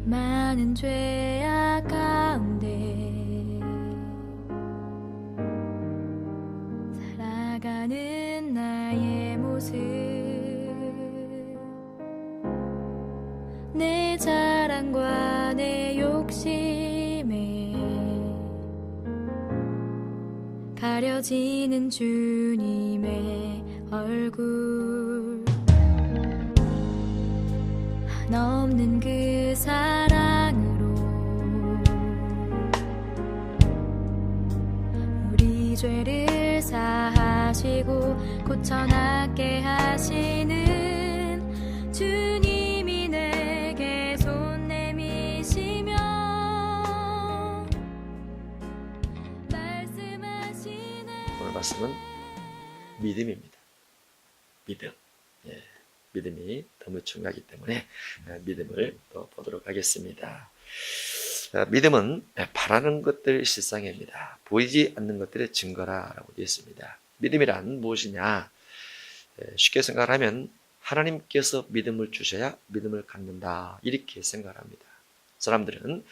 많은 죄악 가운데 살아가는 나의 모습, 내 자랑과 내 욕심에 가려지는 주님의 얼굴, 한없는 그 사랑으로 우리 죄를 사하시고 고쳐낫게 하시는 주님이 내게 손 내미시며 말씀하시네. 오늘 말씀은 믿음입니다. 믿음. 믿음이 너무 중요하기 때문에 믿음을 또 보도록 하겠습니다. 믿음은 바라는 것들 실상입니다. 보이지 않는 것들의 증거라고 되어 있습니다. 믿음이란 무엇이냐? 쉽게 생각하면 하나님께서 믿음을 주셔야 믿음을 갖는다, 이렇게 생각합니다. 사람들은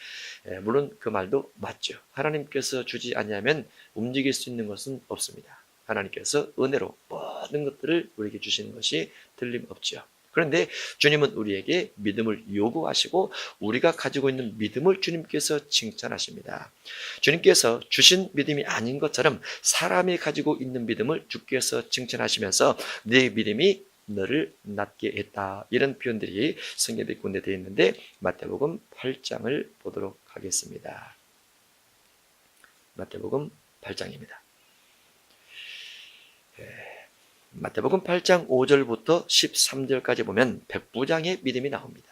물론 그 말도 맞죠. 하나님께서 주지 아니하면 움직일 수 있는 것은 없습니다. 하나님께서 은혜로 모든 것들을 우리에게 주시는 것이 틀림없죠. 그런데 주님은 우리에게 믿음을 요구하시고 우리가 가지고 있는 믿음을 주님께서 칭찬하십니다. 주님께서 주신 믿음이 아닌 것처럼 사람이 가지고 있는 믿음을 주께서 칭찬하시면서 네 믿음이 너를 낫게 했다, 이런 표현들이 성경에 군데 되어 있는데 마태복음 8장을 보도록 하겠습니다. 마태복음 8장입니다. 마태복음 8장 5절부터 13절까지 보면 백부장의 믿음이 나옵니다.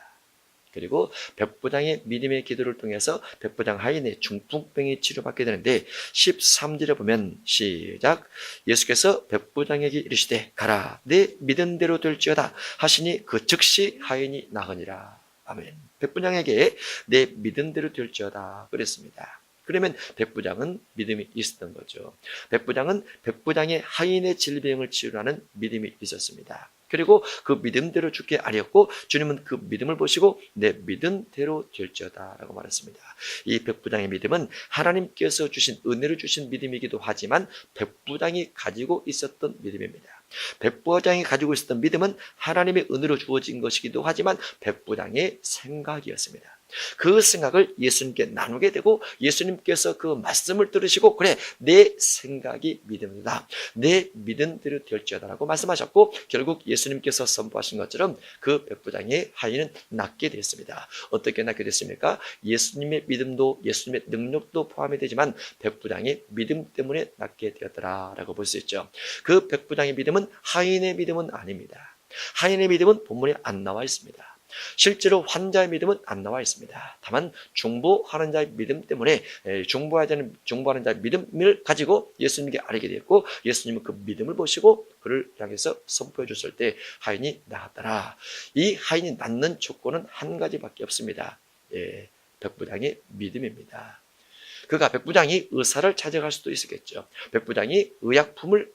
그리고 백부장의 믿음의 기도를 통해서 백부장 하인의 중풍병이 치료받게 되는데 13절에 보면 시작, 예수께서 백부장에게 이르시되 가라, 내 믿은 대로 될지어다 하시니 그 즉시 하인이 나으니라. 아멘. 백부장에게 내 믿은 대로 될지어다 그랬습니다. 그러면 백부장은 믿음이 있었던 거죠. 백부장은 백부장의 하인의 질병을 치유하는 믿음이 있었습니다. 그리고 그 믿음대로 죽게 아뢰었고 주님은 그 믿음을 보시고 내 믿음대로 될지어다 라고 말했습니다. 이 백부장의 믿음은 하나님께서 주신 은혜를 주신 믿음이기도 하지만 백부장이 가지고 있었던 믿음입니다. 백부장이 가지고 있었던 믿음은 하나님의 은혜로 주어진 것이기도 하지만 백부장의 생각이었습니다. 그 생각을 예수님께 나누게 되고 예수님께서 그 말씀을 들으시고 그래, 내 생각이 믿음이다, 내 믿음대로 될지어다라고 말씀하셨고 결국 예수님께서 선포하신 것처럼 그 백부장의 하인은 낫게 됐습니다. 어떻게 낫게 됐습니까? 예수님의 믿음도 예수님의 능력도 포함이 되지만 백부장의 믿음 때문에 낫게 되었더라라고 볼 수 있죠. 그 백부장의 믿음은 하인의 믿음은 아닙니다. 하인의 믿음은 본문에 안 나와 있습니다. 실제로 환자의 믿음은 안 나와 있습니다. 다만 중보하는 자의 믿음 때문에 중보하는 자의 믿음을 가지고 예수님께 아뢰게 되었고 예수님은 그 믿음을 보시고 그를 향해서 선포해 줬을 때 하인이 나았더라. 이 하인이 낫는 조건은 한 가지밖에 없습니다. 백부장의 믿음입니다. 그가 백부장이 의사를 찾아갈 수도 있었겠죠. 백부장이 의약품을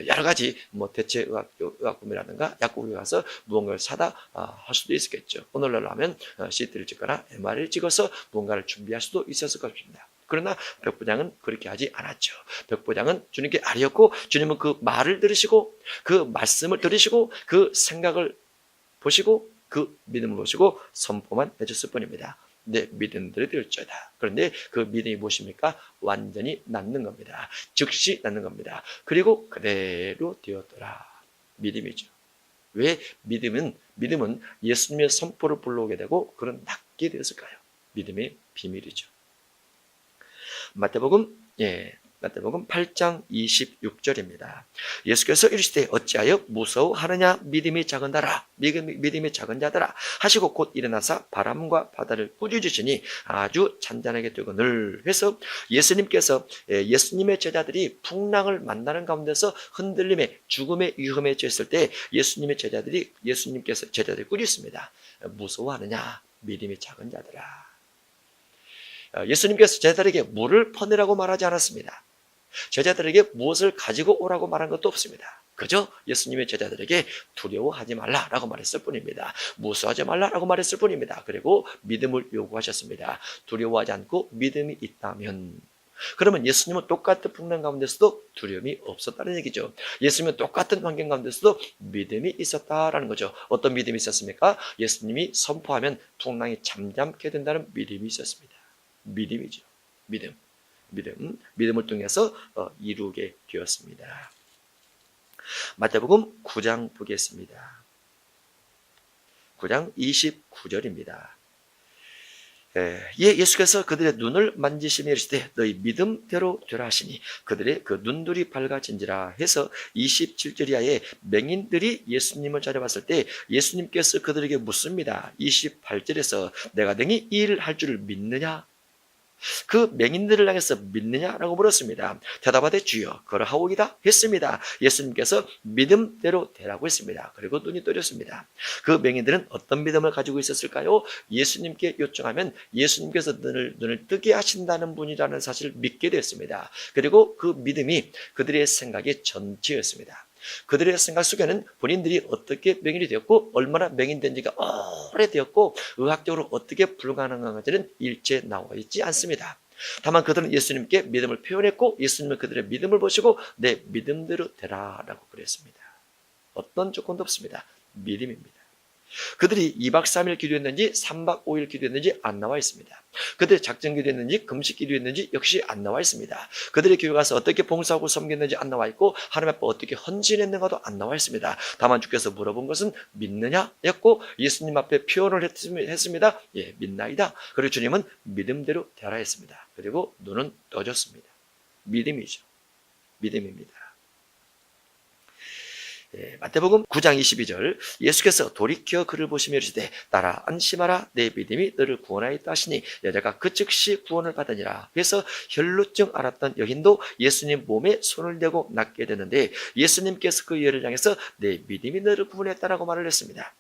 여러 가지 대체 의학품이라든가 약국에 가서 무언가를 사다 할 수도 있었겠죠. 오늘날로 하면 CT를 찍거나 MRI를 찍어서 무언가를 준비할 수도 있었을 것입니다. 그러나 백부장은 그렇게 하지 않았죠. 백부장은 주님께 아뢰었고 주님은 그 말을 들으시고 그 말씀을 들으시고 그 생각을 보시고 그 믿음을 보시고 선포만 해줬을 뿐입니다. 내 믿음대로 될지어다. 그런데 그 믿음이 무엇입니까? 완전히 낫는 겁니다. 즉시 낫는 겁니다. 그리고 그대로 되었더라. 믿음이죠. 왜 믿음은 예수님의 선포를 불러오게 되고 그런 낫게 되었을까요? 믿음의 비밀이죠. 마태복음 8장 26절입니다. 예수께서 이르시되 어찌하여 무서워하느냐, 믿음이 작은 자라, 믿음이 작은 자들아 하시고 곧 일어나사 바람과 바다를 꾸짖으시니 아주 잔잔하게 되고 늘 해서 예수님께서 예수님의 제자들이 풍랑을 만나는 가운데서 흔들림에 죽음의 위험에 처했을 때 예수님께서 제자들이 꾸짖습니다. 무서워하느냐, 믿음이 작은 자들아. 예수님께서 제자들에게 물을 퍼내라고 말하지 않았습니다. 제자들에게 무엇을 가지고 오라고 말한 것도 없습니다. 그저 예수님의 제자들에게 두려워하지 말라라고 말했을 뿐입니다. 무서워하지 말라라고 말했을 뿐입니다. 그리고 믿음을 요구하셨습니다. 두려워하지 않고 믿음이 있다면, 그러면 예수님은 똑같은 풍랑 가운데서도 두려움이 없었다는 얘기죠. 예수님은 똑같은 환경 가운데서도 믿음이 있었다라는 거죠. 어떤 믿음이 있었습니까? 예수님이 선포하면 풍랑이 잠잠게 된다는 믿음이 있었습니다. 믿음이죠. 믿음을 통해서 이루게 되었습니다. 마태복음 9장 보겠습니다. 9장 29절입니다. 예수께서 그들의 눈을 만지시며 이르시되 너희 믿음대로 되라 하시니 그들의 그 눈들이 밝아진지라 해서 27절 이하에 맹인들이 예수님을 찾아봤을 때 예수님께서 그들에게 묻습니다. 28절에서 내가 능히 이 일을 할 줄을 믿느냐? 그 맹인들을 향해서 믿느냐라고 물었습니다. 대답하되 주여 그러하오이다 했습니다. 예수님께서 믿음대로 되라고 했습니다. 그리고 눈이 떠졌습니다. 그 맹인들은 어떤 믿음을 가지고 있었을까요? 예수님께 요청하면 예수님께서 눈을 뜨게 하신다는 분이라는 사실을 믿게 됐습니다. 그리고 그 믿음이 그들의 생각의 전체였습니다. 그들의 생각 속에는 본인들이 어떻게 맹인이 되었고 얼마나 맹인된 지가 오래되었고 의학적으로 어떻게 불가능한지는 일체 나와 있지 않습니다. 다만 그들은 예수님께 믿음을 표현했고 예수님은 그들의 믿음을 보시고 내 믿음대로 되라 라고 그랬습니다. 어떤 조건도 없습니다. 믿음입니다. 그들이 2박 3일 기도했는지 3박 5일 기도했는지 안 나와 있습니다. 그들이 작정 기도했는지 금식 기도했는지 역시 안 나와 있습니다. 그들의 교회 가서 어떻게 봉사하고 섬겼는지 안 나와 있고 하나님 앞에 어떻게 헌신했는가도 안 나와 있습니다. 다만 주께서 물어본 것은 믿느냐였고 예수님 앞에 표현을 했습니다. 예, 믿나이다. 그리고 주님은 믿음대로 되라 했습니다. 그리고 눈은 떠졌습니다. 믿음이죠. 믿음입니다. 마태복음 9장 22절 예수께서 돌이켜 그를 보시며 이르시되 따라 안심하라 내 믿음이 너를 구원하였다 하시니 여자가 그 즉시 구원을 받으니라. 그래서 혈루증 앓았던 여인도 예수님 몸에 손을 대고 낫게 되는데 예수님께서 그 여인을 향해서 내 믿음이 너를 구원했다라고 말을 했습니다.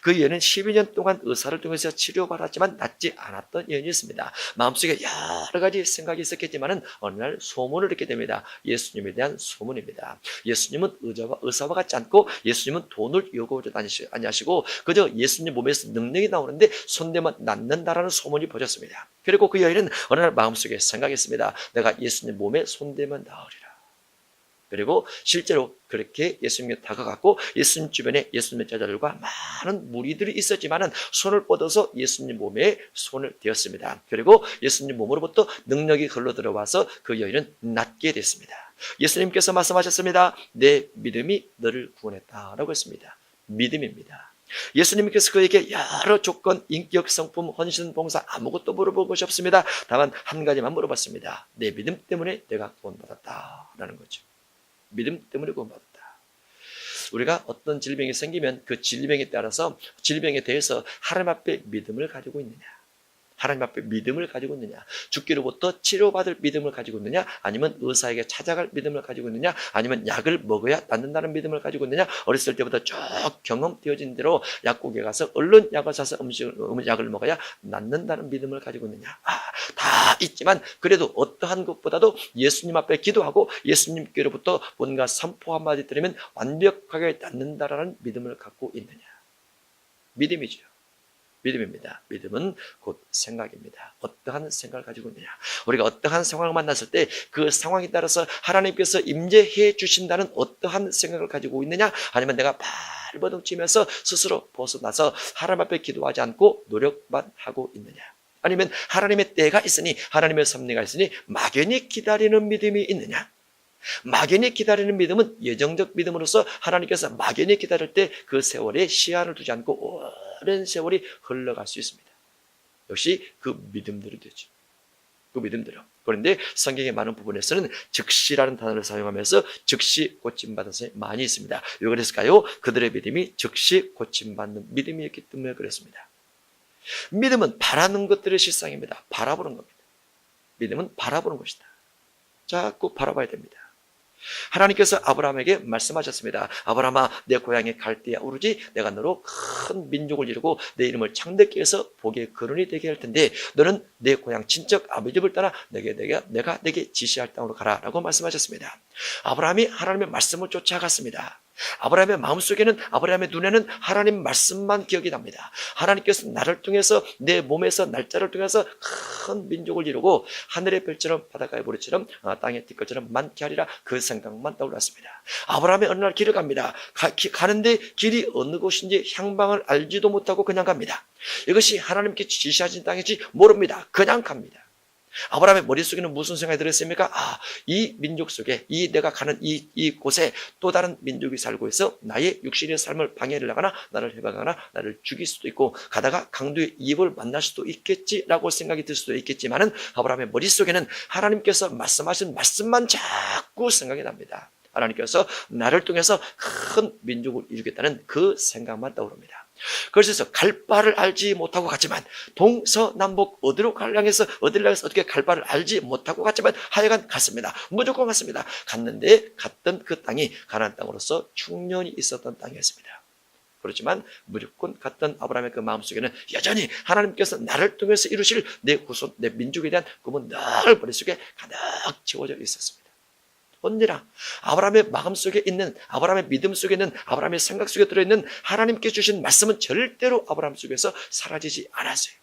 그 여인은 12년 동안 의사를 통해서 치료받았지만 낫지 않았던 여인이었습니다. 마음속에 여러 가지 생각이 있었겠지만 어느 날 소문을 듣게 됩니다. 예수님에 대한 소문입니다. 예수님은 의사와 같지 않고 예수님은 돈을 요구하지 아니하시고 그저 예수님 몸에서 능력이 나오는데 손대면 낫는다라는 소문이 퍼졌습니다. 그리고 그 여인은 어느 날 마음속에 생각했습니다. 내가 예수님 몸에 손대면 나으리라. 그리고 실제로 그렇게 예수님께 다가갔고 예수님 주변에 예수님의 제자들과 많은 무리들이 있었지만 손을 뻗어서 예수님 몸에 손을 대었습니다. 그리고 예수님 몸으로부터 능력이 흘러들어와서 그 여인은 낫게 됐습니다. 예수님께서 말씀하셨습니다. 내 믿음이 너를 구원했다라고 했습니다. 믿음입니다. 예수님께서 그에게 여러 조건, 인격, 성품, 헌신, 봉사 아무것도 물어볼 것이 없습니다. 다만 한 가지만 물어봤습니다. 내 믿음 때문에 내가 구원받았다라는 거죠. 믿음 때문에 구원받았다. 우리가 어떤 질병이 생기면 그 질병에 따라서 질병에 대해서 하나님 앞에 믿음을 가지고 있느냐, 하나님 앞에 믿음을 가지고 있느냐, 죽기로부터 치료받을 믿음을 가지고 있느냐, 아니면 의사에게 찾아갈 믿음을 가지고 있느냐, 아니면 약을 먹어야 낫는다는 믿음을 가지고 있느냐, 어렸을 때부터 쭉 경험되어진 대로 약국에 가서 얼른 약을 사서 약을 먹어야 낫는다는 믿음을 가지고 있느냐, 다 있지만 그래도 어떠한 것보다도 예수님 앞에 기도하고 예수님께로부터 뭔가 선포 한마디 들으면 완벽하게 낫는다라는 믿음을 갖고 있느냐. 믿음이죠. 믿음입니다. 믿음은 곧 생각입니다. 어떠한 생각을 가지고 있느냐. 우리가 어떠한 상황을 만났을 때 그 상황에 따라서 하나님께서 임재해 주신다는 어떠한 생각을 가지고 있느냐, 아니면 내가 발버둥 치면서 스스로 벗어나서 하나님 앞에 기도하지 않고 노력만 하고 있느냐, 아니면 하나님의 때가 있으니 하나님의 섭리가 있으니 막연히 기다리는 믿음이 있느냐. 막연히 기다리는 믿음은 예정적 믿음으로서 하나님께서 막연히 기다릴 때 그 세월에 시한을 두지 않고 오랜 세월이 흘러갈 수 있습니다. 역시 그 믿음대로 되죠. 그 믿음대로. 그런데 성경의 많은 부분에서는 즉시라는 단어를 사용하면서 즉시 고침받은 사람이 많이 있습니다. 왜 그랬을까요? 그들의 믿음이 즉시 고침받는 믿음이었기 때문에 그랬습니다. 믿음은 바라는 것들의 실상입니다. 바라보는 겁니다. 믿음은 바라보는 것이다. 자꾸 바라봐야 됩니다. 하나님께서 아브라함에게 말씀하셨습니다. 아브라함아, 내 고향에 갈대아 우르지 내가 너로 큰 민족을 이루고 내 이름을 창대케 해서 복의 근원이 되게 할 텐데 너는 내 고향 친척 아버지 집을 따라 내가 내게 지시할 땅으로 가라 라고 말씀하셨습니다. 아브라함이 하나님의 말씀을 쫓아갔습니다. 아브라함의 마음속에는, 아브라함의 눈에는 하나님 말씀만 기억이 납니다. 하나님께서 나를 통해서, 내 몸에서 날짜를 통해서 큰 민족을 이루고 하늘의 별처럼 바닷가의 모래처럼 땅의 뒷것처럼 많게 하리라, 그 생각만 떠올랐습니다. 아브라함이 어느 날 길을 갑니다. 가는데 길이 어느 곳인지 향방을 알지도 못하고 그냥 갑니다. 이것이 하나님께 지시하신 땅인지 모릅니다. 그냥 갑니다. 아브라함의 머릿속에는 무슨 생각이 들었습니까? 이 민족 속에, 내가 가는 이 곳에 또 다른 민족이 살고 있어 나의 육신의 삶을 방해를 하거나 나를 해방하거나 나를 죽일 수도 있고, 가다가 강도의 입을 만날 수도 있겠지라고 생각이 들 수도 있겠지만은, 아브라함의 머릿속에는 하나님께서 말씀하신 말씀만 자꾸 생각이 납니다. 하나님께서 나를 통해서 큰 민족을 이루겠다는 그 생각만 떠오릅니다. 그래서 갈 바를 알지 못하고 갔지만, 동서남북 어디를 향해서 어떻게 갈 바를 알지 못하고 갔지만 하여간 갔습니다. 무조건 갔습니다. 갔는데 갔던 그 땅이 가나안 땅으로서 충년이 있었던 땅이었습니다. 그렇지만 무조건 갔던 아브라함의 그 마음속에는 여전히 하나님께서 나를 통해서 이루실 내 후손, 내 민족에 대한 꿈은 늘 머릿속에 가득 채워져 있었습니다. 언제나 아브라함의 마음속에 있는, 아브라함의 믿음 속에 있는, 아브라함의 생각 속에 들어있는 하나님께 주신 말씀은 절대로 아브라함 속에서 사라지지 않았어요.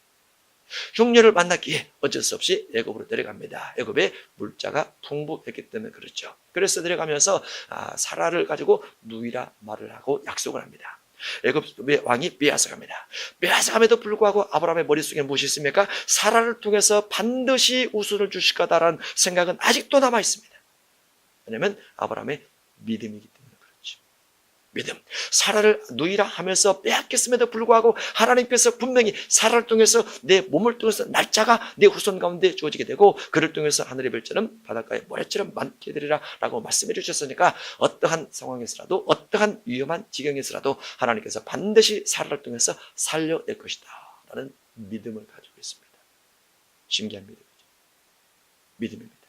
흉년을 만났기에 어쩔 수 없이 애굽으로 내려갑니다. 애굽에 물자가 풍부했기 때문에 그렇죠. 그래서 내려가면서 사라를 가지고 누이라 말을 하고 약속을 합니다. 애굽의 왕이 빼앗아갑니다. 빼앗아감에도 불구하고 아브라함의 머릿속에 무엇이 있습니까? 사라를 통해서 반드시 우수를 주실 거다라는 생각은 아직도 남아 있습니다. 왜냐하면 아브라함의 믿음이기 때문에 그렇죠. 믿음. 사라를 누이라 하면서 빼앗겼음에도 불구하고 하나님께서 분명히 사라를 통해서, 내 몸을 통해서 날짜가 내 후손 가운데 주어지게 되고, 그를 통해서 하늘의 별처럼 바닷가의 모래처럼 많게 되리라 라고 말씀해 주셨으니까, 어떠한 상황에서라도, 어떠한 위험한 지경에서라도 하나님께서 반드시 사라를 통해서 살려낼 것이다 라는 믿음을 가지고 있습니다. 신기한 믿음이죠. 믿음입니다.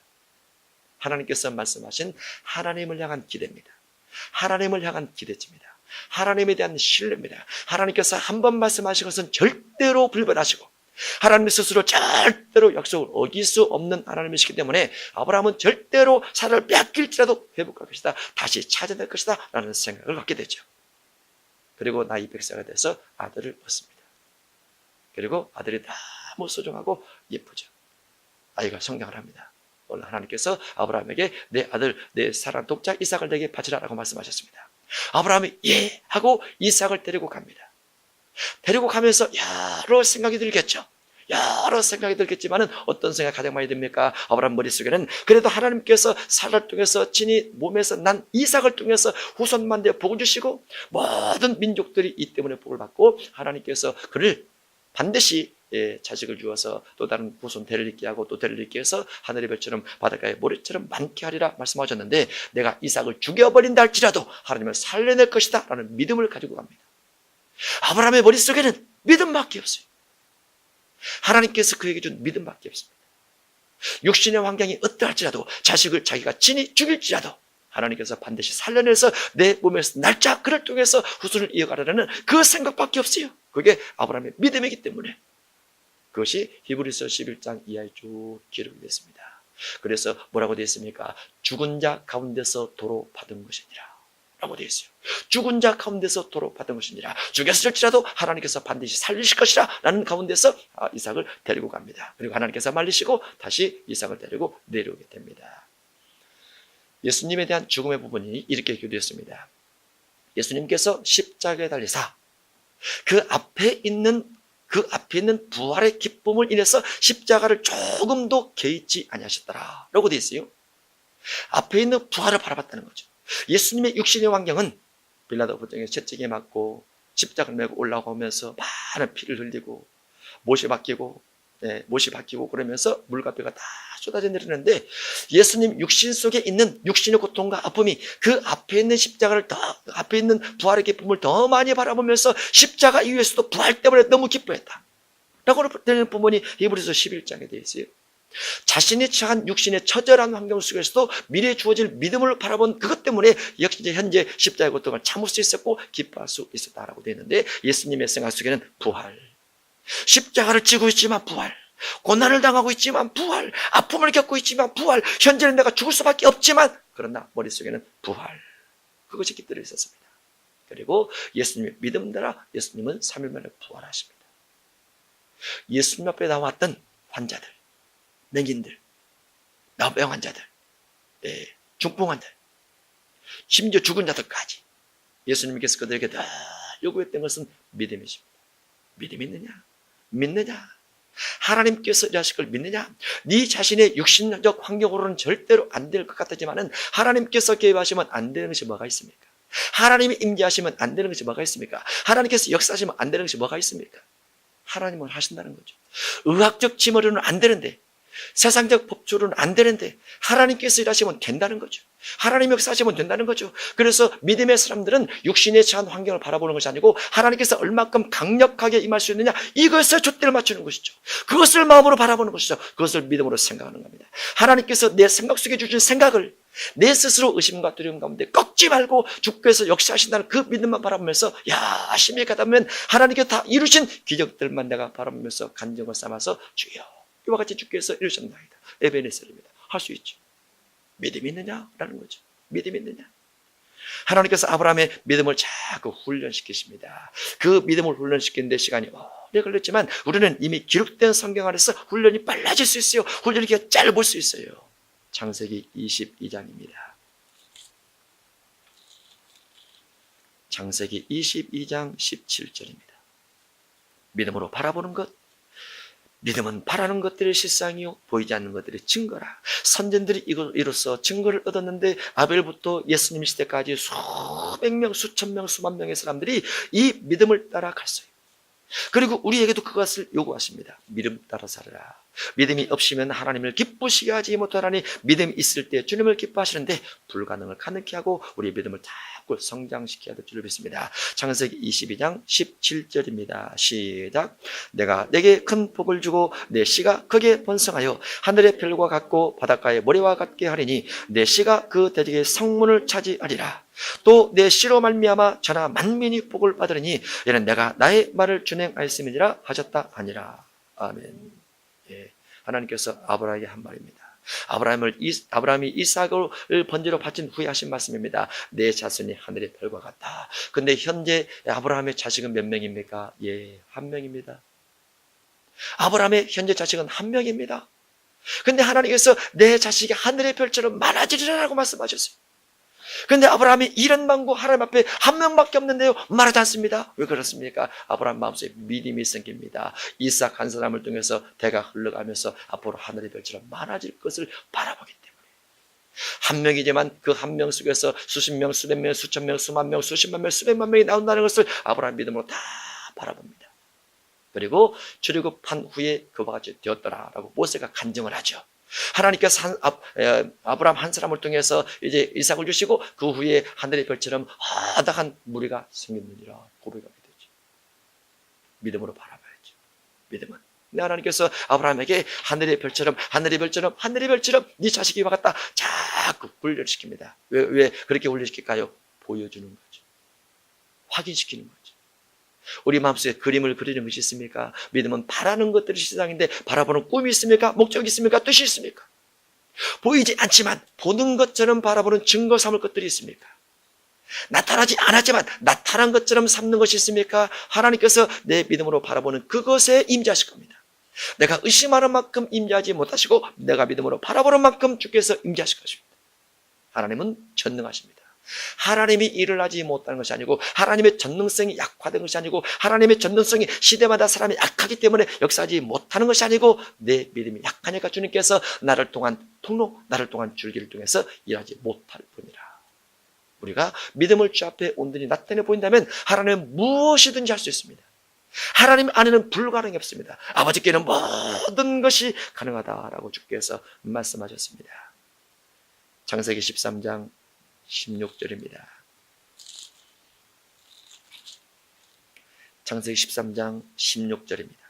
하나님께서 말씀하신 하나님을 향한 기대입니다. 하나님을 향한 기대입니다. 하나님에 대한 신뢰입니다. 하나님께서 한 번 말씀하신 것은 절대로 불변하시고, 하나님 스스로 절대로 약속을 어길 수 없는 하나님이시기 때문에 아브라함은 절대로 사라를 빼앗길지라도 회복할 것이다, 다시 찾아낼 것이다 라는 생각을 갖게 되죠. 그리고 나이 100세가 돼서 아들을 얻습니다. 그리고 아들이 너무 소중하고 예쁘죠. 아이가 성장을 합니다. 오늘 하나님께서 아브라함에게 내 아들, 내 사랑 독자 이삭을 내게 바치라 라고 말씀하셨습니다. 아브라함이 예 하고 이삭을 데리고 갑니다. 데리고 가면서 여러 생각이 들겠죠. 여러 생각이 들겠지만은 어떤 생각이 가장 많이 듭니까? 아브라함 머릿속에는 그래도 하나님께서 사라를 통해서 친히 몸에서 난 이삭을 통해서 후손만 되어 복을 주시고, 모든 민족들이 이 때문에 복을 받고, 하나님께서 그를 반드시 자식을 주어서 또 다른 후손 대를 잇게 하고, 또 대를 잇게 해서 하늘의 별처럼 바닷가의 모래처럼 많게 하리라 말씀하셨는데, 내가 이삭을 죽여버린다 할지라도 하나님을 살려낼 것이다 라는 믿음을 가지고 갑니다. 아브라함의 머릿속에는 믿음밖에 없어요. 하나님께서 그에게 준 믿음밖에 없습니다. 육신의 환경이 어떠할지라도, 자식을 자기가 친히 죽일지라도 하나님께서 반드시 살려내서 내 몸에서 날짜 그를 통해서 후손을 이어가려는 그 생각밖에 없어요. 그게 아브라함의 믿음이기 때문에. 그것이 히브리서 11장 이하에 쭉 기록이 됐습니다. 그래서 뭐라고 되어 있습니까? 죽은 자 가운데서 도로 받은 것이니라 라고 되어 있어요. 죽은 자 가운데서 도로 받은 것이니라. 죽였을지라도 하나님께서 반드시 살리실 것이라 라는 가운데서 이삭을 데리고 갑니다. 그리고 하나님께서 말리시고 다시 이삭을 데리고 내려오게 됩니다. 예수님에 대한 죽음의 부분이 이렇게 기록되었습니다. 예수님께서 십자가에 달리사 그 앞에 있는 부활의 기쁨을 인해서 십자가를 조금도 개의치 아니하셨더라 라고 되어 있어요. 앞에 있는 부활을 바라봤다는 거죠. 예수님의 육신의 환경은 빌라도 법정에 채찍에 맞고 십자가를 메고 올라오면서 많은 피를 흘리고 못이 박히고 그러면서 물과 뼈가 다 쏟아져 내리는데, 예수님 육신 속에 있는 육신의 고통과 아픔이 그 앞에 있는 앞에 있는 부활의 기쁨을 더 많이 바라보면서 십자가 이후에서도 부활 때문에 너무 기뻐했다 라고 되는 부분이 히브리서 11장에 되어 있어요. 자신이 처한 육신의 처절한 환경 속에서도 미래에 주어질 믿음을 바라본 그것 때문에 역시 현재 십자가의 고통을 참을 수 있었고 기뻐할 수 있었다라고 되어 있는데, 예수님의 생각 속에는 부활, 십자가를 지고 있지만 부활, 고난을 당하고 있지만 부활, 아픔을 겪고 있지만 부활, 현재는 내가 죽을 수밖에 없지만, 그러나 머릿속에는 부활, 그것이 깃들어 있었습니다. 그리고 예수님의 믿음대로 예수님은 3일 만에 부활하십니다. 예수님 앞에 나왔던 환자들, 맹인들, 나병 환자들, 중풍 환자들, 심지어 죽은 자들까지 예수님께서 그들에게 다 요구했던 것은 믿음이십니다. 믿음이 있느냐? 믿느냐? 하나님께서 이 자식을 믿느냐? 네 자신의 육신적 환경으로는 절대로 안 될 것 같지만은 하나님께서 개입하시면 안 되는 것이 뭐가 있습니까? 하나님이 임재하시면 안 되는 것이 뭐가 있습니까? 하나님께서 역사하시면 안 되는 것이 뭐가 있습니까? 하나님은 하신다는 거죠. 의학적 징후로는 안 되는데, 세상적 법조로는 안 되는데 하나님께서 일하시면 된다는 거죠. 하나님 역사하시면 된다는 거죠. 그래서 믿음의 사람들은 육신에 처한 환경을 바라보는 것이 아니고 하나님께서 얼마큼 강력하게 임할 수 있느냐, 이것에 촛대를 맞추는 것이죠. 그것을 마음으로 바라보는 것이죠. 그것을 믿음으로 생각하는 겁니다. 하나님께서 내 생각 속에 주신 생각을 내 스스로 의심과 두려움 가운데 꺾지 말고 주께서 역사하신다는 그 믿음만 바라보면서 열심히 가다 보면 하나님께서 다 이루신 기적들만 내가 바라보면서 간증을 삼아서 주여 이와 같이 주께서 이루셨나이다. 에베네셀입니다. 할 수 있죠. 믿음이 있느냐라는 거죠. 믿음이 있느냐. 하나님께서 아브라함의 믿음을 자꾸 훈련시키십니다. 그 믿음을 훈련시키는데 시간이 오래 걸렸지만 우리는 이미 기록된 성경 안에서 훈련이 빨라질 수 있어요. 훈련이 짧을 수 있어요. 창세기 22장입니다. 창세기 22장 17절입니다. 믿음으로 바라보는 것, 믿음은 바라는 것들의 실상이요 보이지 않는 것들의 증거라. 선전들이 이로써 증거를 얻었는데 아벨부터 예수님 시대까지 수백 명, 수천 명, 수만 명의 사람들이 이 믿음을 따라 갔어요. 그리고 우리에게도 그것을 요구하십니다. 믿음 따라 살아라. 믿음이 없으면 하나님을 기쁘시게 하지 못하라니 믿음이 있을 때 주님을 기뻐하시는데 불가능을 가능케 하고 우리의 믿음을 자꾸 성장시켜야 될 줄 믿습니다. 창세기 22장 17절입니다. 시작. 내가 내게 큰 복을 주고 내 씨가 크게 번성하여 하늘의 별과 같고 바닷가의 모래와 같게 하리니 내 씨가 그 대적의 성문을 차지하리라. 또 내 씨로 말미암아 전하 만민이 복을 받으리니 이는 내가 나의 말을 준행하였음이니라 하셨다 하니라. 아멘. 하나님께서 아브라함에게 한 말입니다. 아브라함이 이삭을 번제로 바친 후에 하신 말씀입니다. 내 자손이 하늘의 별과 같다. 근데 현재 아브라함의 자식은 몇 명입니까? 한 명입니다. 아브라함의 현재 자식은 한 명입니다. 근데 하나님께서 내 자식이 하늘의 별처럼 많아지리라고 말씀하셨어요. 그런데 아브라함이 이런 망고 하나님 앞에 한 명밖에 없는데요 말하지 않습니다. 왜 그렇습니까? 아브라함 마음속에 믿음이 생깁니다. 이삭 한 사람을 통해서 대가 흘러가면서 앞으로 하늘의 별처럼 많아질 것을 바라보기 때문에 한 명이지만 그 한 명 속에서 수십 명, 수백 명, 수천 명, 수만 명, 수십만 명, 수백만 명이 나온다는 것을 아브라함 믿음으로 다 바라봅니다. 그리고 출애굽한 후에 그와 같이 되었더라라고 모세가 간증을 하죠. 하나님께서 아브라함 한 사람을 통해서 이제 이삭을 주시고 그 후에 하늘의 별처럼 하다한 무리가 생겼느니라 고백하게 되죠. 믿음으로 바라봐야죠. 믿음은 하나님께서 아브라함에게 하늘의 별처럼 네 자식이 이와 같다 자꾸 훈련시킵니다. 왜 그렇게 훈련시킬까요? 보여주는 거죠. 확인시키는 거죠. 우리 마음속에 그림을 그리는 것이 있습니까? 믿음은 바라는 것들이 세상인데 바라보는 꿈이 있습니까? 목적이 있습니까? 뜻이 있습니까? 보이지 않지만 보는 것처럼 바라보는 증거 삼을 것들이 있습니까? 나타나지 않았지만 나타난 것처럼 삼는 것이 있습니까? 하나님께서 내 믿음으로 바라보는 그것에 임재하실 겁니다. 내가 의심하는 만큼 임재하지 못하시고 내가 믿음으로 바라보는 만큼 주께서 임재하실 것입니다. 하나님은 전능하십니다. 하나님이 일을 하지 못하는 것이 아니고 하나님의 전능성이 약화된 것이 아니고 하나님의 전능성이 시대마다 사람이 약하기 때문에 역사하지 못하는 것이 아니고 내 믿음이 약하니까 주님께서 나를 통한 통로, 나를 통한 줄기를 통해서 일하지 못할 뿐이라. 우리가 믿음을 주 앞에 온전히 나타내 보인다면 하나님은 무엇이든지 할 수 있습니다. 하나님 안에는 불가능이 없습니다. 아버지께는 모든 것이 가능하다라고 주께서 말씀하셨습니다. 창세기 13장 16절입니다. 창세기 13장 16절입니다.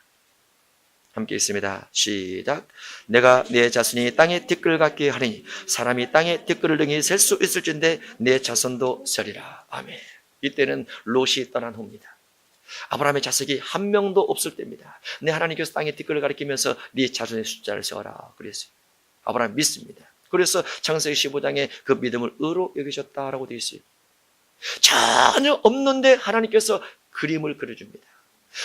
함께 있습니다. 시작. 내가 내 자손이 땅에 티끌 같게 하리니 사람이 땅에 티끌을 등이 셀 수 있을진데 내 자손도 세리라. 아멘. 이때는 롯이 떠난 후입니다. 아브라함의 자식이 한 명도 없을 때입니다. 내 하나님께서 땅에 티끌을 가리키면서 네 자손의 숫자를 세워라 그랬어요. 아브라함 믿습니다. 그래서 창세기 15장에 그 믿음을 의로 여기셨다라고 되어 있어요. 전혀 없는데 하나님께서 그림을 그려줍니다.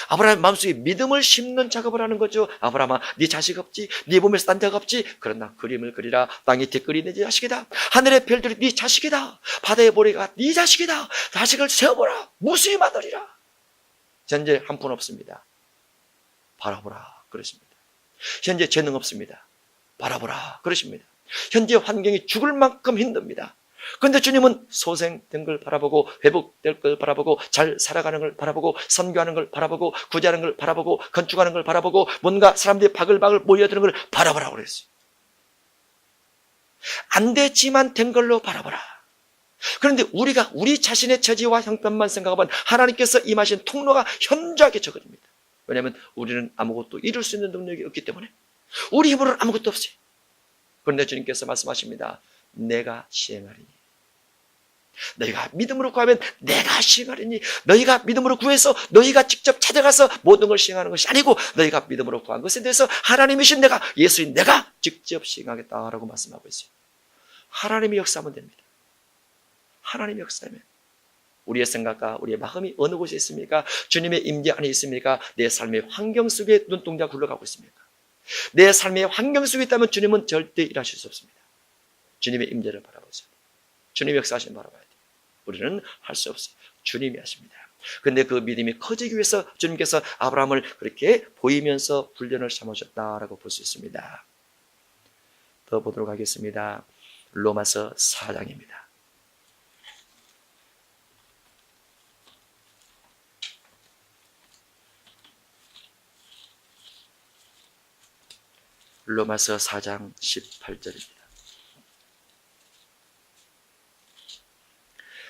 아브라함 마음속에 믿음을 심는 작업을 하는 거죠. 아브라함아, 네 자식 없지? 네 몸에서 딴 자가 없지? 그러나 그림을 그리라. 땅의 티끌이 네 자식이다. 하늘의 별들이 네 자식이다. 바다의 모래가 네 자식이다. 자식을 세어보라. 무수히 많으리라. 현재 한 푼 없습니다. 바라보라. 그러십니다. 현재 재능 없습니다. 바라보라. 그러십니다. 현재 환경이 죽을 만큼 힘듭니다. 그런데 주님은 소생된 걸 바라보고 회복될 걸 바라보고 잘 살아가는 걸 바라보고 선교하는 걸 바라보고 구제하는 걸 바라보고 건축하는 걸 바라보고 뭔가 사람들이 바글바글 모여드는 걸 바라보라고 그랬어요. 안 되지만 된 걸로 바라보라. 그런데 우리가 우리 자신의 처지와 형편만 생각하면 하나님께서 임하신 통로가 현저하게 적어집니다. 왜냐하면 우리는 아무것도 이룰 수 있는 능력이 없기 때문에 우리 힘으로는 아무것도 없어요. 그런데 주님께서 말씀하십니다. 내가 시행하리니. 너희가 믿음으로 구하면 내가 시행하리니. 너희가 믿음으로 구해서 너희가 직접 찾아가서 모든 걸 시행하는 것이 아니고 너희가 믿음으로 구한 것에 대해서 하나님이신 내가, 예수인 내가 직접 시행하겠다라고 말씀하고 있어요. 하나님이 역사하면 됩니다. 하나님이 역사하면. 우리의 생각과 우리의 마음이 어느 곳에 있습니까? 주님의 임재 안에 있습니까? 내 삶의 환경 속에 눈동자 굴러가고 있습니까? 내 삶의 환경 속에 있다면 주님은 절대 일하실 수 없습니다. 주님의 임재를 바라보세요. 주님의 역사하시는 바라봐야 돼요. 우리는 할 수 없어요. 주님이 하십니다. 그런데 그 믿음이 커지기 위해서 주님께서 아브라함을 그렇게 보이면서 훈련을 삼으셨다라고 볼 수 있습니다. 더 보도록 하겠습니다. 로마서 4장입니다. 로마서 4장 18절입니다.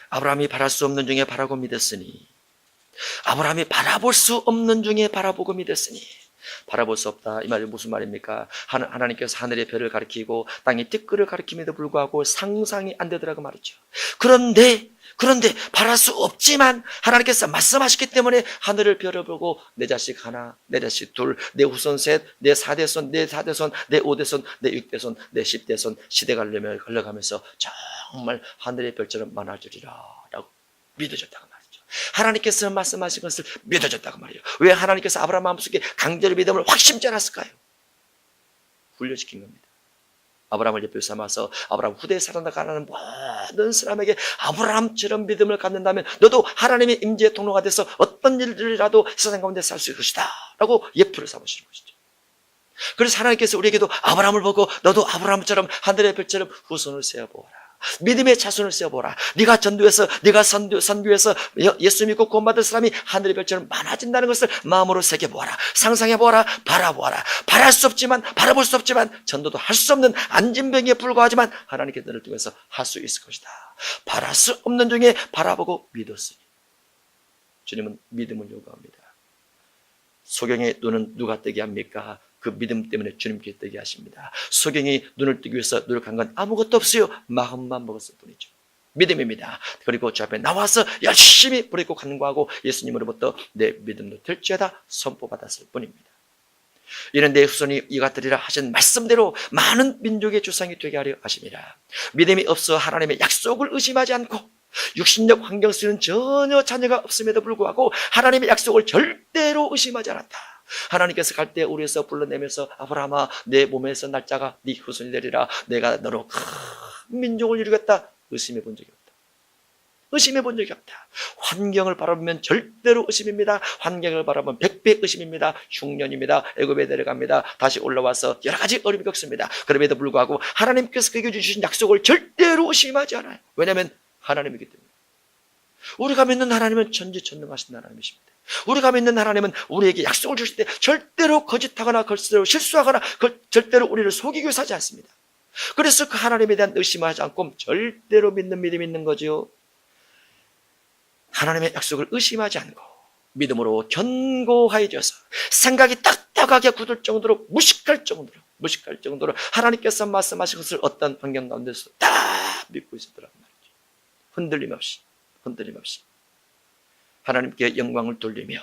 아브라함이 바랄 수 없는 중에 바라고 믿었으니, 아브라함이 바라볼 수 없는 중에 바라보고 믿었으니, 바라볼 수 없다. 이 말이 무슨 말입니까? 하나님께서 하늘의 별을 가리키고 땅의 티끌을 가리킴에도 불구하고 상상이 안 되더라고 말이죠. 그런데 바랄 수 없지만 하나님께서 말씀하셨기 때문에 하늘을 별을 보고 내 자식 하나, 내 자식 둘, 내 후손 셋, 내 4대손, 내 4대손, 내 5대손, 내 6대손, 내 10대손 시대가 흘러가면서 정말 하늘의 별처럼 많아지리라 라고 믿어졌다고 말이죠. 하나님께서 말씀하신 것을 믿어졌다고 말이에요. 왜 하나님께서 아브라함 마음속에 강제로 믿음을 확 심지 않았을까요? 훈련시킨 겁니다. 아브라함을 대표 삼아서 아브라함 후대에 살아나가는 모든 사람에게 아브라함처럼 믿음을 갖는다면 너도 하나님의 임재의 통로가 돼서 어떤 일들이라도 세상 가운데 살 수 있을 것이다 라고 예표를 삼으시는 것이죠. 그래서 하나님께서 우리에게도 아브라함을 보고 너도 아브라함처럼 하늘의 별처럼 후손을 세어보아라. 믿음의 자손을 세어보라. 네가 전도해서, 네가 선교해서 예수 믿고 구원받을 사람이 하늘의 별처럼 많아진다는 것을 마음으로 새겨보아라. 상상해보아라. 바라보아라. 바랄 수 없지만, 바라볼 수 없지만, 전도도 할 수 없는 안진병에 불과하지만 하나님께 너를 통해서 할 수 있을 것이다. 바랄 수 없는 중에 바라보고 믿었으니. 주님은 믿음을 요구합니다. 소경의 눈은 누가 뜨게 합니까? 그 믿음 때문에 주님께 뜨게 하십니다. 소경이 눈을 뜨기 위해서 노력한 건 아무것도 없어요. 마음만 먹었을 뿐이죠. 믿음입니다. 그리고 저 앞에 나와서 열심히 부리고 간구하고 예수님으로부터 내 믿음도 될지어다 선포받았을 뿐입니다. 이는 내 후손이 이같으리라 하신 말씀대로 많은 민족의 조상이 되게 하려 하심이라. 믿음이 없어 하나님의 약속을 의심하지 않고 육신적 환경 속에는 전혀 자녀가 없음에도 불구하고 하나님의 약속을 절대로 의심하지 않았다. 하나님께서 갈 때 우리에서 불러내면서 아브라함아 내 몸에서 날짜가 네 후손이 되리라. 내가 너로 큰 민족을 이루겠다. 의심해 본 적이 없다. 의심해 본 적이 없다. 환경을 바라보면 절대로 의심입니다. 환경을 바라보면 100배 의심입니다. 흉년입니다. 애굽에 내려갑니다. 다시 올라와서 여러 가지 어려움이 겪습니다. 그럼에도 불구하고 하나님께서 그에게 주신 약속을 절대로 의심하지 않아요. 왜냐하면 하나님이기 때문에. 우리가 믿는 하나님은 전지전능하신 하나님이십니다. 우리가 믿는 하나님은 우리에게 약속을 주실 때 절대로 거짓하거나 절대로 실수하거나 절대로 우리를 속이기 위해서 하지 않습니다. 그래서 그 하나님에 대한 의심을 하지 않고 절대로 믿는 믿음이 있는 거죠. 하나님의 약속을 의심하지 않고 믿음으로 견고하여져서 생각이 딱딱하게 굳을 정도로 무식할 정도로 하나님께서 말씀하신 것을 어떤 환경 가운데서 다 믿고 있었더란 말이죠. 흔들림 없이 하나님께 영광을 돌리며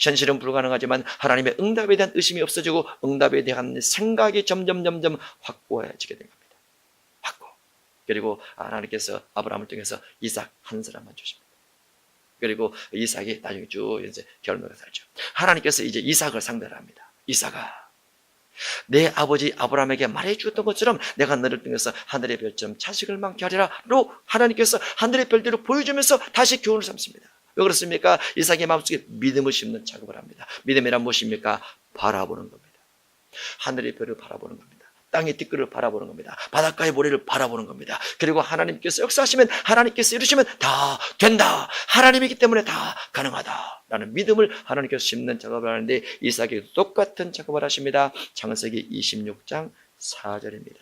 현실은 불가능하지만 하나님의 응답에 대한 의심이 없어지고 응답에 대한 생각이 점점 확고해지게 된 겁니다. 그리고 하나님께서 아브라함을 통해서 이삭 한 사람만 주십니다. 그리고 이삭이 나중에 쭉 이제 결혼을 살죠. 하나님께서 이제 이삭을 상대를 합니다. 이삭아, 내 아버지 아브라함에게 말해주었던 것처럼 내가 너를 통해서 하늘의 별처럼 자식을 많게 하리라로 하나님께서 하늘의 별대로 보여주면서 다시 교훈을 삼습니다. 왜 그렇습니까? 이삭의 마음속에 믿음을 심는 작업을 합니다. 믿음이란 무엇입니까? 바라보는 겁니다. 하늘의 별을 바라보는 겁니다. 땅의 띠끌을 바라보는 겁니다. 바닷가의 모래를 바라보는 겁니다. 그리고 하나님께서 역사하시면, 하나님께서 이루시면 다 된다. 하나님이기 때문에 다 가능하다 라는 믿음을 하나님께서 심는 작업을 하는데, 이삭이 똑같은 작업을 하십니다. 창세기 26장 4절입니다.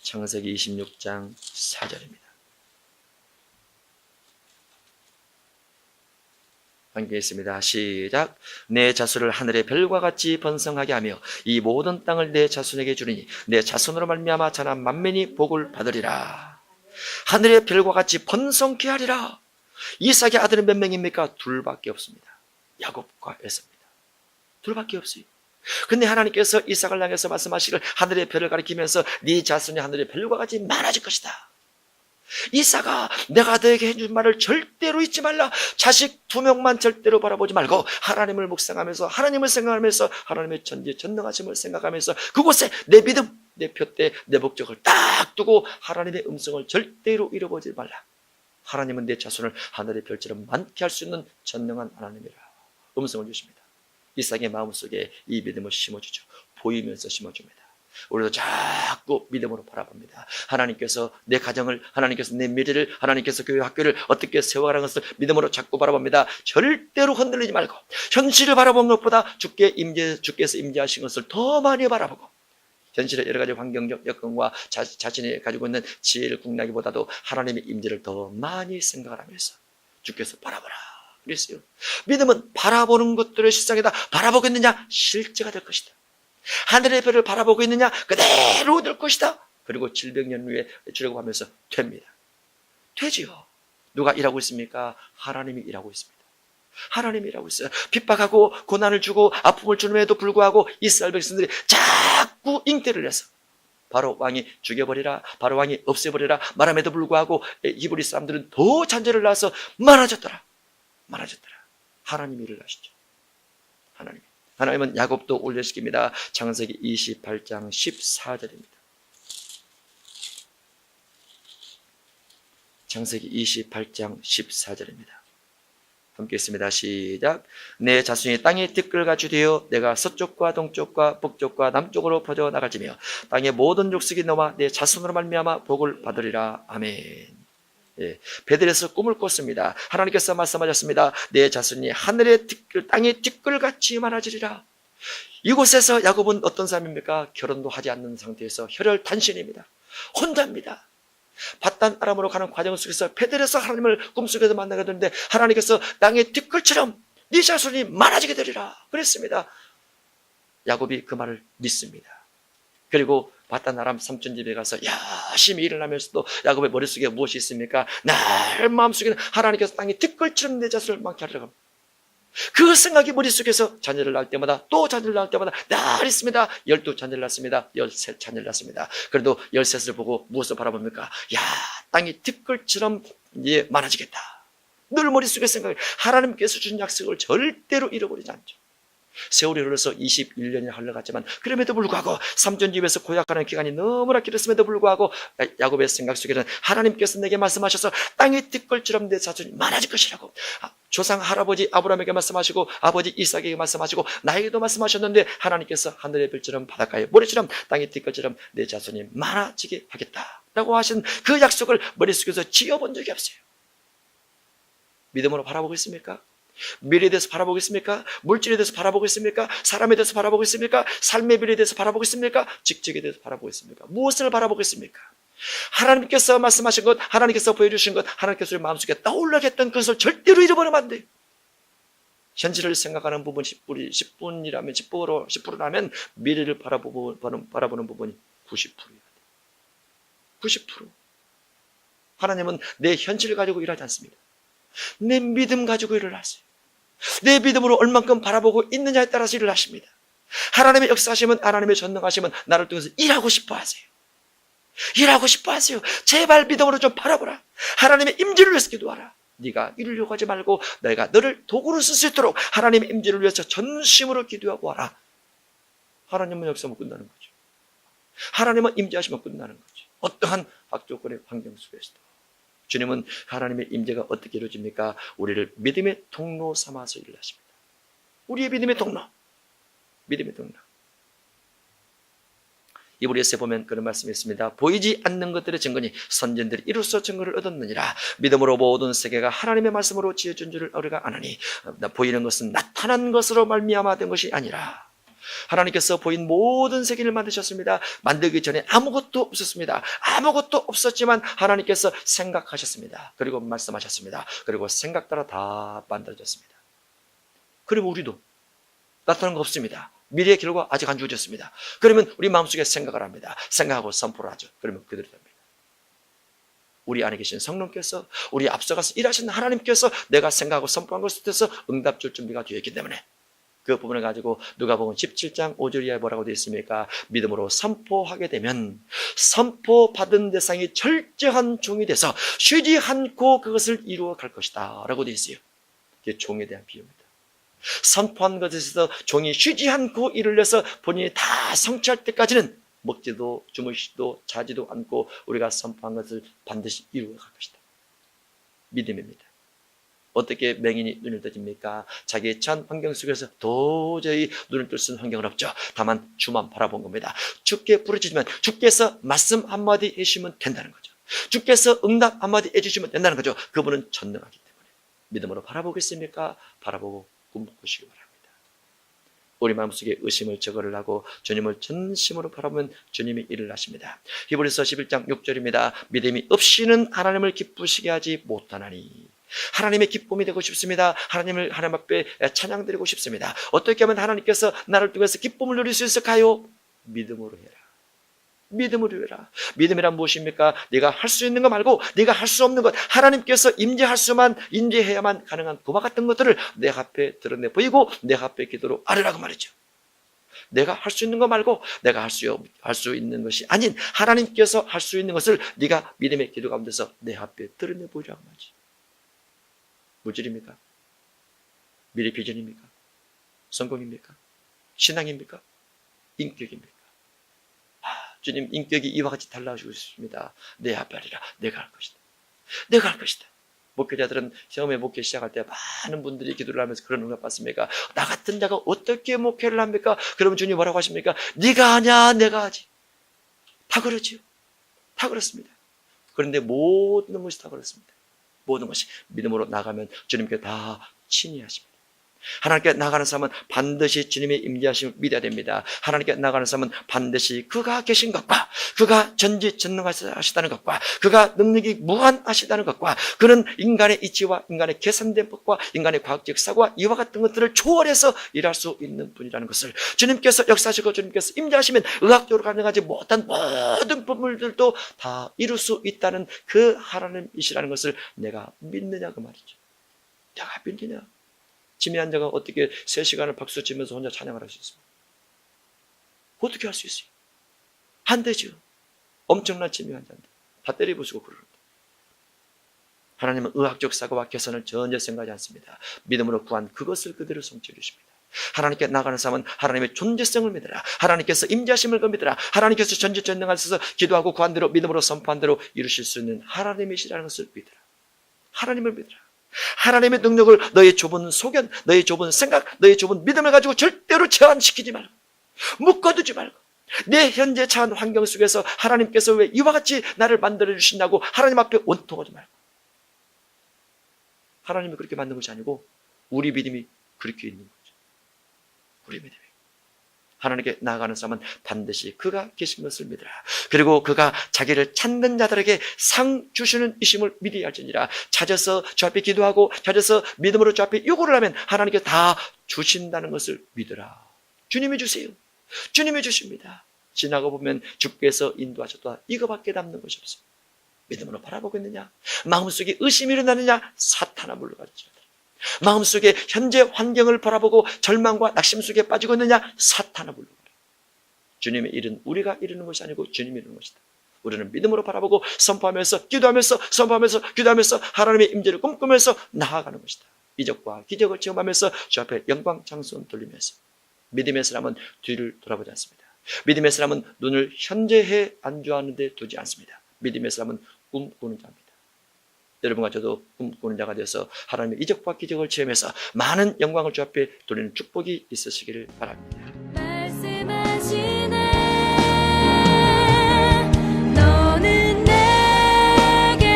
창세기 26장 4절입니다. 함께 있습니다. 시작. 내 자손을 하늘의 별과 같이 번성하게 하며 이 모든 땅을 내 자손에게 주리니 내 자손으로 말미암아 자란 만민이 복을 받으리라. 하늘의 별과 같이 번성케 하리라. 이삭의 아들은 몇 명입니까? 둘밖에 없습니다. 야곱과 에서입니다. 둘밖에 없어요. 근데 하나님께서 이삭을 향해서 말씀하시기를 하늘의 별을 가리키면서 네 자손이 하늘의 별과 같이 많아질 것이다. 이삭아, 내가 너에게 해준 말을 절대로 잊지 말라. 자식 2명만 절대로 바라보지 말고 하나님을 묵상하면서, 하나님을 생각하면서, 하나님의 전능하심을 생각하면서 그곳에 내 믿음, 내 표대, 내 목적을 딱 두고 하나님의 음성을 절대로 잃어보지 말라. 하나님은 내 자손을 하늘의 별처럼 많게 할 수 있는 전능한 하나님이라 음성을 주십니다. 이삭의 마음속에 이 믿음을 심어주죠. 보이면서 심어줍니다. 우리도 자꾸 믿음으로 바라봅니다. 하나님께서 내 가정을, 하나님께서 내 미래를, 하나님께서 교회 학교를 어떻게 세워가라는 것을 믿음으로 자꾸 바라봅니다. 절대로 흔들리지 말고 현실을 바라보는 것보다 주께서 임재하신 것을 더 많이 바라보고, 현실의 여러 가지 환경적 여건과 자신이 가지고 있는 지혜를 궁리하기보다도 하나님의 임재를 더 많이 생각을 하면서 주께서 바라보라 그랬어요. 믿음은 바라보는 것들을 실상이다. 바라보겠느냐? 실제가 될 것이다. 하늘의 별을 바라보고 있느냐? 그대로 될 것이다. 그리고 700년 후에 주려고 하면서 됩니다. 되지요. 누가 일하고 있습니까? 하나님이 일하고 있습니다. 하나님이 일하고 있어요. 핍박하고 고난을 주고 아픔을 주는에도 불구하고 이스라엘 백성들이 자꾸 잉태를 해서 바로 왕이 죽여버리라, 바로 왕이 없애버리라 말함에도 불구하고 히브리 사람들은 더 잔재를 낳아서 많아졌더라. 하나님이 일을 하시죠. 하나님은 야곱도 올려시킵니다. 창세기 28장 14절입니다. 창세기 28장 14절입니다. 함께 있습니다. 시작. 내 자손이 땅의 띠끌같이 되어 내가 서쪽과 동쪽과 북쪽과 남쪽으로 퍼져 나갈지며 땅의 모든 족속이 너와 내 자손으로 말미암아 복을 받으리라. 아멘. 예, 베들에서 꿈을 꿨습니다. 하나님께서 말씀하셨습니다. 내 자손이 하늘의 띠끌, 땅의 띠끌같이 많아지리라. 이곳에서 야곱은 어떤 사람입니까? 결혼도 하지 않는 상태에서 혈혈단신입니다. 혼자입니다. 밧단 아람으로 가는 과정 속에서 베들에서 하나님을 꿈속에서 만나게 되는데 하나님께서 땅의 띠끌처럼 네 자손이 많아지게 되리라 그랬습니다. 야곱이 그 말을 믿습니다. 그리고 밧단 아람 삼촌 집에 가서 열심히 일을 하면서도 야곱의 머릿속에 무엇이 있습니까? 날 마음속에는 하나님께서 땅의 띠끌처럼 내 자손을 많게 하리라고 합니다. 그 생각이 머릿속에서 자녀를 낳을 때마다 또 자녀를 낳을 때마다 날 있습니다. 12자녀를 낳습니다. 13자녀를 낳습니다. 그래도 13을 보고 무엇을 바라봅니까? 야, 땅이 띠끌처럼 이제 많아지겠다. 늘 머릿속에 생각해. 하나님께서 주신 약속을 절대로 잃어버리지 않죠. 세월이 흘러서 21년이 흘러갔지만 그럼에도 불구하고 삼촌 집에서 고약하는 기간이 너무나 길었음에도 불구하고 야곱의 생각 속에는 하나님께서 내게 말씀하셔서 땅의 띠끌처럼 내 자손이 많아질 것이라고 조상 할아버지 아브라함에게 말씀하시고 아버지 이삭에게 말씀하시고 나에게도 말씀하셨는데 하나님께서 하늘의 별처럼 바닷가의 모래처럼 땅의 띠끌처럼 내 자손이 많아지게 하겠다라고 하신 그 약속을 머릿속에서 지어본 적이 없어요. 믿음으로 바라보고 있습니까? 미래에 대해서 바라보고 있습니까? 물질에 대해서 바라보고 있습니까? 사람에 대해서 바라보고 있습니까? 삶의 미래에 대해서 바라보고 있습니까? 직책에 대해서 바라보고 있습니까? 무엇을 바라보고 있습니까? 하나님께서 말씀하신 것, 하나님께서 보여주신 것, 하나님께서 우리 마음속에 떠올라게 했던 것을 절대로 잃어버리면 안 돼요. 현실을 생각하는 부분 10분이라면 10%라면 미래를 바라보는 부분이 90%여야 돼요. 90%. 하나님은 내 현실을 가지고 일하지 않습니다. 내 믿음 가지고 일을 하세요. 내 믿음으로 얼만큼 바라보고 있느냐에 따라서 일을 하십니다. 하나님의 역사하시면, 하나님의 전능하시면 나를 통해서 일하고 싶어 하세요. 일하고 싶어 하세요. 제발 믿음으로 좀 바라보라. 하나님의 임재를 위해서 기도하라. 네가 이루려고 하지 말고 내가 너를 도구로 쓸 수 있도록 하나님의 임재를 위해서 전심으로 기도하고 하라. 하나님은 역사하면 끝나는 거죠. 하나님은 임재하시면 끝나는 거죠. 어떠한 악조건의 환경 속에서도 주님은 하나님의 임재가 어떻게 이루어집니까? 우리를 믿음의 통로 삼아서 일을 하십니다. 우리의 믿음의 통로. 믿음의 통로. 이브리서에 보면 그런 말씀이 있습니다. 보이지 않는 것들의 증거니 선진들이 이로써 증거를 얻었느니라. 믿음으로 모든 세계가 하나님의 말씀으로 지어준 줄을 우리가 아느니 보이는 것은 나타난 것으로 말미암아 된 것이 아니라 하나님께서 보인 모든 세계를 만드셨습니다. 만들기 전에 아무것도 없었습니다. 아무것도 없었지만 하나님께서 생각하셨습니다. 그리고 말씀하셨습니다. 그리고 생각 따라 다 만들어졌습니다. 그리고 우리도 나타난 거 없습니다. 미래의 결과 아직 안 주어졌습니다. 그러면 우리 마음속에 생각을 합니다. 생각하고 선포를 하죠. 그러면 그대로 됩니다. 우리 안에 계신 성령께서, 우리 앞서가서 일하시는 하나님께서 내가 생각하고 선포한 것에 대해서 응답 줄 준비가 되어 있기 때문에 그 부분을 가지고 누가복음 17장 5절 이하에 뭐라고 되어 있습니까? 믿음으로 선포하게 되면 선포받은 대상이 철저한 종이 돼서 쉬지 않고 그것을 이루어 갈 것이다 라고 되어 있어요. 이게 종에 대한 비유입니다. 선포한 것에서 종이 쉬지 않고 일을 내서 본인이 다 성취할 때까지는 먹지도 주무시지도 자지도 않고 우리가 선포한 것을 반드시 이루어 갈 것이다. 믿음입니다. 어떻게 맹인이 눈을 떠집니까? 자기의 처한 환경 속에서 도저히 눈을 뜰 수 있는 환경은 없죠. 다만 주만 바라본 겁니다. 주께 부르짖으면 주께서 말씀 한마디 해주시면 된다는 거죠. 주께서 응답 한마디 해주시면 된다는 거죠. 그분은 전능하기 때문에. 믿음으로 바라보겠습니까? 바라보고 꿈꾸시기 바랍니다. 우리 마음속에 의심을 제거를 하고 주님을 전심으로 바라보면 주님이 일을 하십니다. 히브리서 11장 6절입니다. 믿음이 없이는 하나님을 기쁘시게 하지 못하나니. 하나님의 기쁨이 되고 싶습니다. 하나님 앞에 찬양드리고 싶습니다. 어떻게 하면 하나님께서 나를 통해서 기쁨을 누릴 수 있을까요? 믿음으로 해라. 믿음으로 해라. 믿음이란 무엇입니까? 네가 할 수 있는 것 말고 네가 할 수 없는 것, 하나님께서 임재해야만 가능한 그와 같은 것들을 내 앞에 드러내 보이고 내 앞에 기도로 아뢰라고 말이죠. 내가 할 수 있는 것 말고 내가 할 수 있는 것이 아닌 하나님께서 할 수 있는 것을 네가 믿음의 기도 가운데서 내 앞에 드러내 보이라고 말이죠. 물질입니까? 미래 비전입니까? 성공입니까? 신앙입니까? 인격입니까? 주님, 인격이 이와 같이 달라지고 있습니다. 내 앞에 하리라. 내가 할 것이다. 내가 할 것이다. 목회자들은 처음에 목회 시작할 때 많은 분들이 기도를 하면서 그런 응답 받습니까? 나 같은 자가 어떻게 목회를 합니까? 그러면 주님 뭐라고 하십니까? 네가 하냐 내가 하지. 다 그렇지요. 다 그렇습니다. 그런데 모든 것이 다 그렇습니다. 모든 것이 믿음으로 나가면 주님께 다 친히하십니다. 하나님께 나가는 사람은 반드시 주님의 임재하심을 믿어야 됩니다. 하나님께 나가는 사람은 반드시 그가 계신 것과 그가 전지전능하시다는 것과 그가 능력이 무한하시다는 것과 그는 인간의 이치와 인간의 계산된 법과 인간의 과학적 사고와 이와 같은 것들을 초월해서 일할 수 있는 분이라는 것을 주님께서 역사하시고 주님께서 임재하시면 의학적으로 가능하지 못한 모든 부분들도 다 이룰 수 있다는 그 하나님이시라는 것을 내가 믿느냐 그 말이죠. 내가 믿느냐. 지미 환자가 어떻게 3시간을 박수 치면서 혼자 찬양을 할 수 있습니까? 어떻게 할 수 있어요? 안 되죠. 엄청난 지미 환자인데 다 때려 부수고 그러는데 하나님은 의학적 사고와 개선을 전혀 생각하지 않습니다. 믿음으로 구한 그것을 그대로 성취해 주십니다. 하나님께 나가는 사람은 하나님의 존재성을 믿으라. 하나님께서 임재하심을 믿으라. 하나님께서 전지전능하셔서 기도하고 구한 대로 믿음으로 선포한 대로 이루실 수 있는 하나님이시라는 것을 믿으라. 하나님을 믿으라. 하나님의 능력을 너의 좁은 소견, 너의 좁은 생각, 너의 좁은 믿음을 가지고 절대로 제한시키지 말고 묶어두지 말고 내 현재 처한 환경 속에서 하나님께서 왜 이와 같이 나를 만들어주신다고 하나님 앞에 원통하지 말고 하나님이 그렇게 만든 것이 아니고 우리 믿음이 그렇게 있는 거죠. 우리 믿음이. 하나님께 나아가는 사람은 반드시 그가 계신 것을 믿으라. 그리고 그가 자기를 찾는 자들에게 상 주시는 이심을 믿어야 할지니라. 찾아서 주 앞에 기도하고 찾아서 믿음으로 주 앞에 요구를 하면 하나님께 다 주신다는 것을 믿으라. 주님이 주세요. 주님이 주십니다. 지나고 보면 주께서 인도하셨다. 이거밖에 남는 것이 없습니다. 믿음으로 바라보겠느냐? 마음속에 의심이 일어나느냐? 사탄아 물러가지. 마음속에 현재 환경을 바라보고 절망과 낙심 속에 빠지고 있느냐? 사탄아 불러라. 주님의 일은 우리가 이루는 것이 아니고 주님이 이루는 것이다. 우리는 믿음으로 바라보고 선포하면서 기도하면서 선포하면서 기도하면서 하나님의 임재를 꿈꾸면서 나아가는 것이다. 이적과 기적을 체험하면서 주 앞에 영광 찬송 돌리면서 믿음의 사람은 뒤를 돌아보지 않습니다. 믿음의 사람은 눈을 현재에 안주하는 데 두지 않습니다. 믿음의 사람은 꿈꾸는 자입니다. 여러분과 저도 꿈꾸는 자가 되어서 하나님의 이적과 기적을 체험해서 많은 영광을 주 앞에 돌리는 축복이 있으시기를 바랍니다. 말씀하시네 너는 내게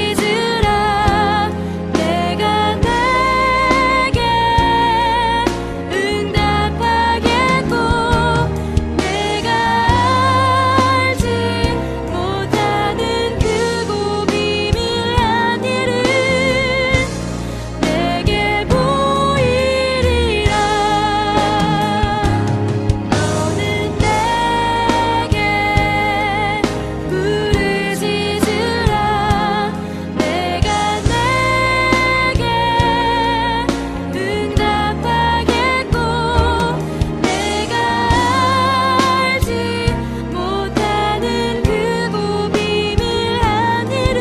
부르짖으라 내가 내게 응답하겠고 내가 알지 못하는 크고 비밀한 일을 내게 보이리라 너는 내게 부르짖으라 내가 내게 응답하겠고 내가 알지 못하는 크고 비밀한 일을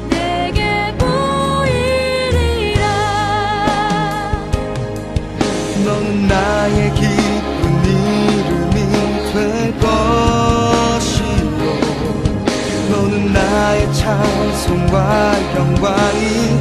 내게 보이리라 너는 나의 기쁜 이름이 될 것이고 너는 나의 찬송과 영광이